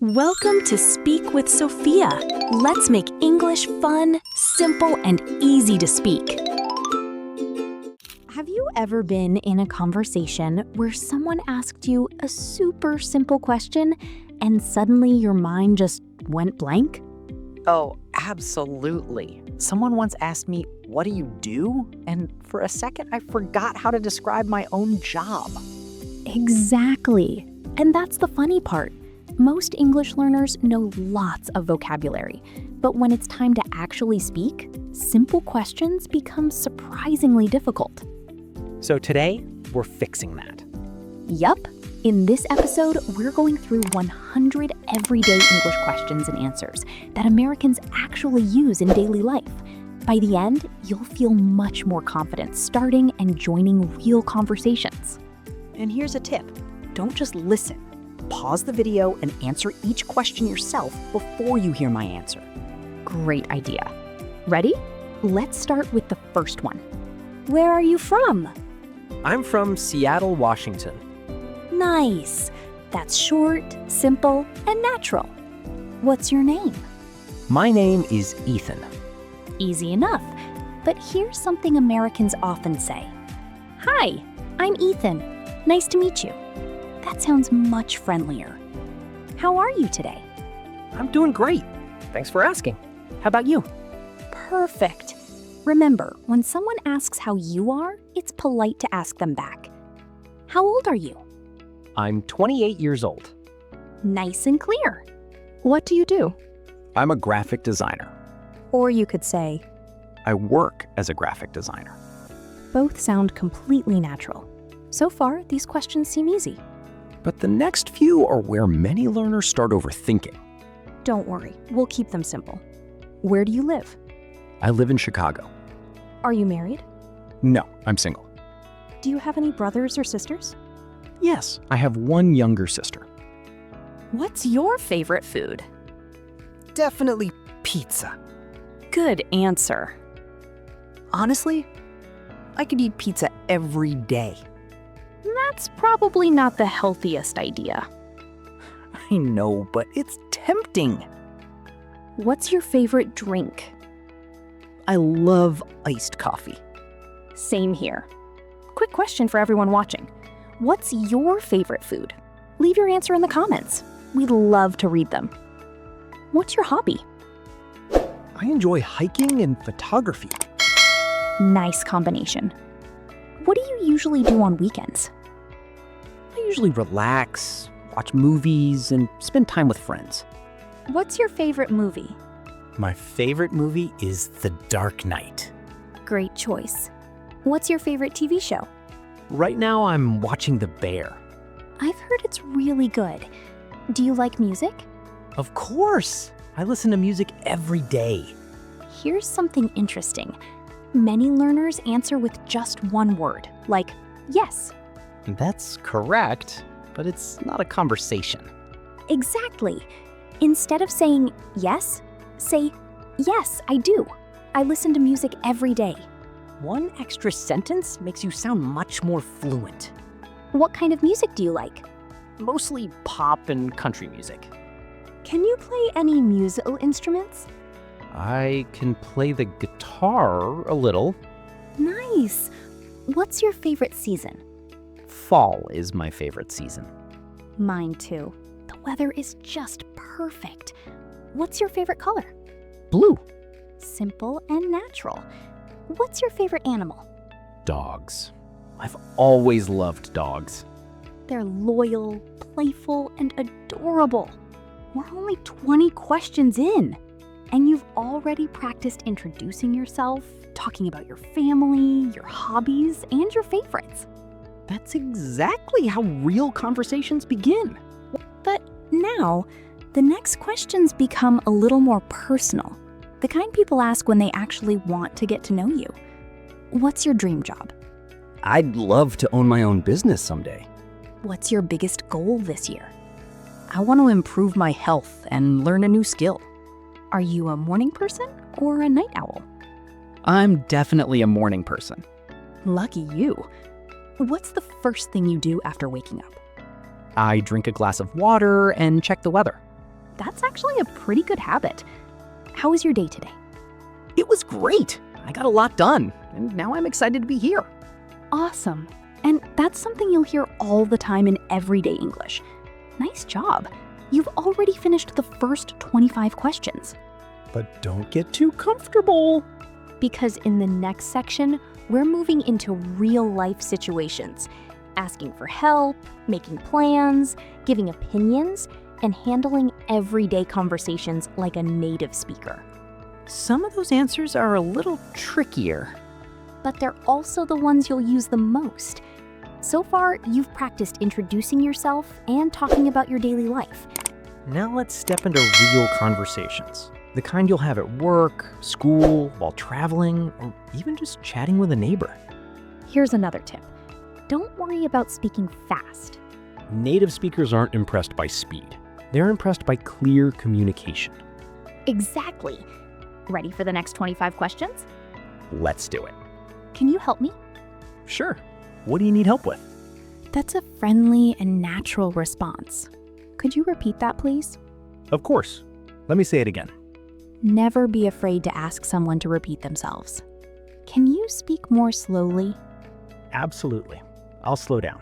Welcome to Speak with Sophia. Let's make English fun, simple, and easy to speak. Have you ever been in a conversation where someone asked you a super simple question and suddenly your mind just went blank? Oh, absolutely. Someone once asked me, "What do you do?" And for a second, I forgot how to describe my own job. Exactly. And that's the funny part. Most English learners know lots of vocabulary, but when it's time to actually speak, simple questions become surprisingly difficult. So today, we're fixing that. Yup. In this episode, we're going through 100 everyday English questions and answers that Americans actually use in daily life. By the end, you'll feel much more confident starting and joining real conversations. And here's a tip. Don't just listen. Pause the video and answer each question yourself before you hear my answer. Great idea. Ready? Let's start with the first one. Where are you from? I'm from Seattle, Washington. Nice. That's short, simple, and natural. What's your name? My name is Ethan. Easy enough. But here's something Americans often say. Hi, I'm Ethan. Nice to meet you. That sounds much friendlier. How are you today? I'm doing great. Thanks for asking. How about you? Perfect. Remember, when someone asks how you are, it's polite to ask them back. How old are you? I'm 28 years old. Nice and clear. What do you do? I'm a graphic designer. Or you could say, I work as a graphic designer. both sound completely natural. So far, these questions seem easy. But the next few are where many learners start overthinking. Don't worry, we'll keep them simple. Where do you live? I live in Chicago. Are you married? No, I'm single. Do you have any brothers or sisters? Yes, I have one younger sister. What's your favorite food? Definitely pizza. Good answer. Honestly, I could eat pizza every day. That's probably not the healthiest idea. I know, but it's tempting. What's your favorite drink? I love iced coffee. Same here. Quick question for everyone watching. What's your favorite food? Leave your answer in the comments. We'd love to read them. What's your hobby? I enjoy hiking and photography. Nice combination. What do you usually do on weekends? I usually relax, watch movies, and spend time with friends. What's your favorite movie? My favorite movie is The Dark Knight. Great choice. What's your favorite TV show? Right now, I'm watching The Bear. I've heard it's really good. Do you like music? Of course! I listen to music every day. Here's something interesting. Many learners answer with just one word, like yes. That's correct, but it's not a conversation. Exactly. Instead of saying yes, say yes, I do. I listen to music every day. One extra sentence makes you sound much more fluent. What kind of music do you like? Mostly pop and country music. Can you play any musical instruments? I can play the guitar a little. Nice. What's your favorite season? Fall is my favorite season. Mine too. The weather is just perfect. What's your favorite color? Blue. Simple and natural. What's your favorite animal? Dogs. I've always loved dogs. They're loyal, playful, and adorable. We're only 20 questions in, and you've already practiced introducing yourself, talking about your family, your hobbies, and your favorites. That's exactly how real conversations begin. But now, the next questions become a little more personal, the kind people ask when they actually want to get to know you. What's your dream job? I'd love to own my own business someday. What's your biggest goal this year? I want to improve my health and learn a new skill. Are you a morning person or a night owl? I'm definitely a morning person. Lucky you. What's the first thing you do after waking up? I drink a glass of water and check the weather. That's actually a pretty good habit. How was your day today? It was great. I got a lot done, and now I'm excited to be here. Awesome. And that's something you'll hear all the time in everyday English. Nice job. You've already finished the first 25 questions. But don't get too comfortable. Because in the next section, we're moving into real-life situations, asking for help, making plans, giving opinions, and handling everyday conversations like a native speaker. Some of those answers are a little trickier. But they're also the ones you'll use the most. So far, you've practiced introducing yourself and talking about your daily life. Now let's step into real conversations. The kind you'll have at work, school, while traveling, or even just chatting with a neighbor. Here's another tip. Don't worry about speaking fast. Native speakers aren't impressed by speed. They're impressed by clear communication. Exactly. Ready for the next 25 questions? Let's do it. Can you help me? Sure. What do you need help with? That's a friendly and natural response. Could you repeat that, please? Of course. Let me say it again. Never be afraid to ask someone to repeat themselves. Can you speak more slowly? Absolutely. I'll slow down.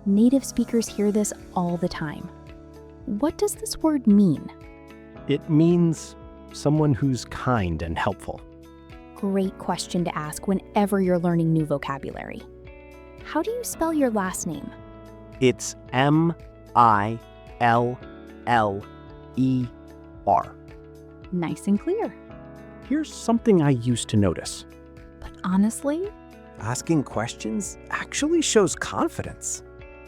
Native speakers hear this all the time. What does this word mean? It means someone who's kind and helpful. Great question to ask whenever you're learning new vocabulary. How do you spell your last name? It's Miller. Nice and clear. Here's something I used to notice. But honestly, Asking questions actually shows confidence.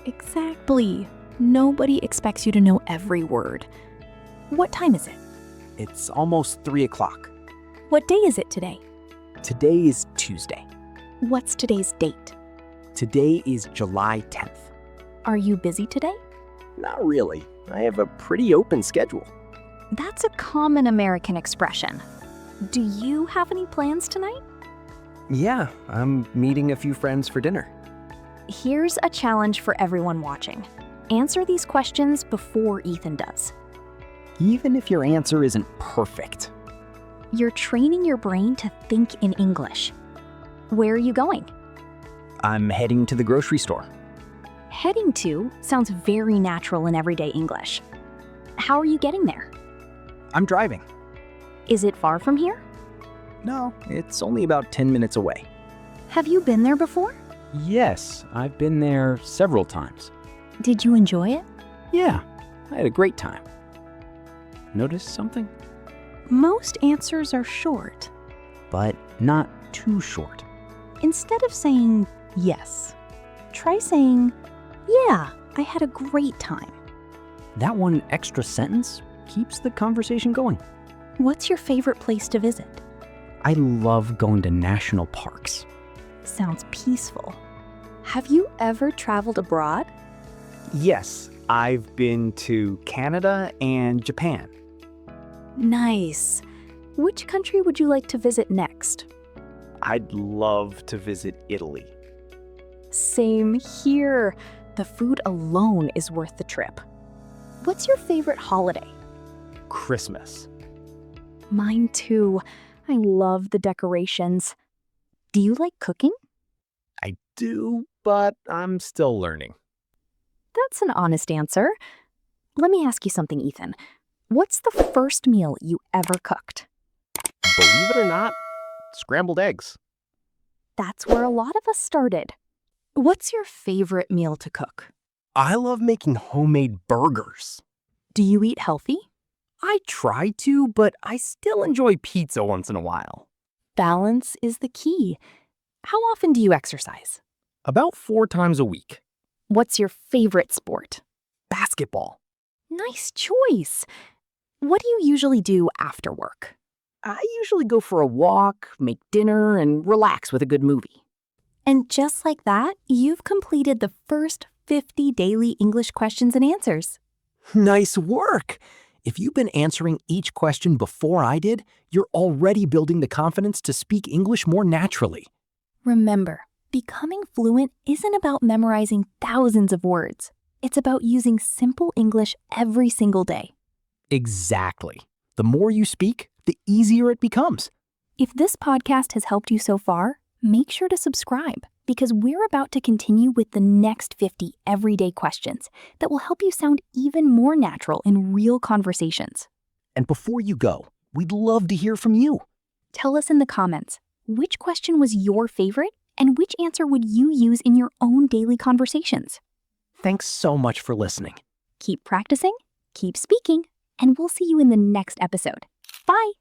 exactly. Nobody expects you to know every word. What time is it? It's almost 3 o'clock. What day is it today? Today is Tuesday. What's today's date? Today is July 10th. Are you busy today? Not really. I have a pretty open schedule. That's a common American expression. Do you have any plans tonight? Yeah, I'm meeting a few friends for dinner. Here's a challenge for everyone watching. Answer these questions before Ethan does. Even if your answer isn't perfect. You're training your brain to think in English. Where are you going? I'm heading to the grocery store. Heading to sounds very natural in everyday English. How are you getting there? I'm driving. Is it far from here? No, it's only about 10 minutes away. Have you been there before? Yes, I've been there several times. Did you enjoy it? Yeah, I had a great time. Notice something? Most answers are short. But not too short. Instead of saying yes, try saying, yeah, I had a great time. That one extra sentence keeps the conversation going. What's your favorite place to visit? I love going to national parks. Sounds peaceful. Have you ever traveled abroad? Yes, I've been to Canada and Japan. Nice. Which country would you like to visit next? I'd love to visit Italy. Same here. The food alone is worth the trip. What's your favorite holiday? Christmas. Mine too. I love the decorations. Do you like cooking? I do, but I'm still learning. That's an honest answer. Let me ask you something, Ethan. What's the first meal you ever cooked? Believe it or not, scrambled eggs. That's where a lot of us started. What's your favorite meal to cook? I love making homemade burgers. Do you eat healthy? I try to, but I still enjoy pizza once in a while. Balance is the key. How often do you exercise? About 4 times a week. What's your favorite sport? Basketball. Nice choice. What do you usually do after work? I usually go for a walk, make dinner, and relax with a good movie. And just like that, you've completed the first 50 daily English questions and answers. Nice work! If you've been answering each question before I did, you're already building the confidence to speak English more naturally. Remember, becoming fluent isn't about memorizing thousands of words. It's about using simple English every single day. Exactly. The more you speak, the easier it becomes. If this podcast has helped you so far, make sure to subscribe because we're about to continue with the next 50 everyday questions that will help you sound even more natural in real conversations. And before you go, we'd love to hear from you. Tell us in the comments, which question was your favorite and which answer would you use in your own daily conversations? Thanks so much for listening. Keep practicing, keep speaking, and we'll see you in the next episode. Bye!